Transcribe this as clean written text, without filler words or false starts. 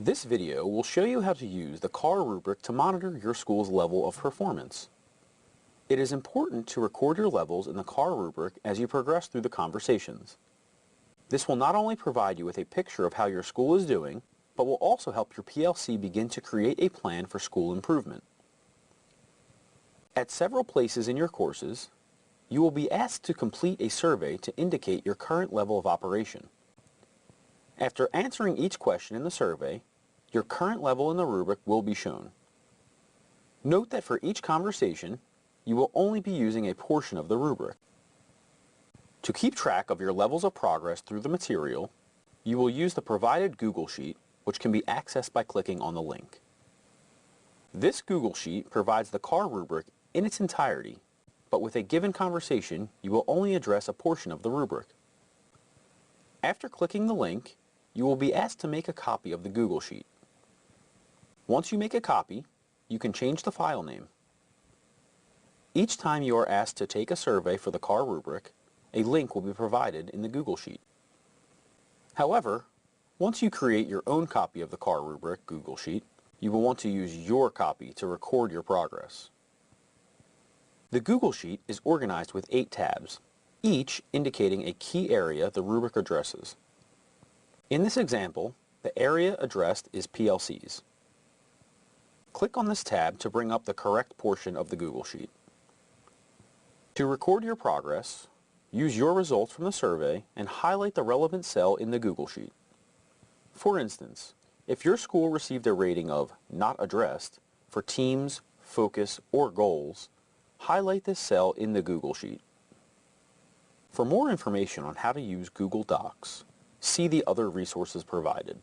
This video will show you how to use the CAR rubric to monitor your school's level of performance. It is important to record your levels in the CAR rubric as you progress through the conversations. This will not only provide you with a picture of how your school is doing, but will also help your PLC begin to create a plan for school improvement. At several places in your courses, you will be asked to complete a survey to indicate your current level of operation. After answering each question in the survey, your current level in the rubric will be shown. Note that for each conversation, you will only be using a portion of the rubric. To keep track of your levels of progress through the material, you will use the provided Google Sheet, which can be accessed by clicking on the link. This Google Sheet provides the CAR rubric in its entirety, but with a given conversation, you will only address a portion of the rubric. After clicking the link, you will be asked to make a copy of the Google Sheet. Once you make a copy, you can change the file name. Each time you are asked to take a survey for the CAR rubric, a link will be provided in the Google Sheet. However, once you create your own copy of the CAR rubric Google Sheet, you will want to use your copy to record your progress. The Google Sheet is organized with 8 tabs, each indicating a key area the rubric addresses. In this example, the area addressed is PLCs. Click on this tab to bring up the correct portion of the Google Sheet. To record your progress, use your results from the survey and highlight the relevant cell in the Google Sheet. For instance, if your school received a rating of Not Addressed for teams, focus, or goals, highlight this cell in the Google Sheet. For more information on how to use Google Docs, see the other resources provided.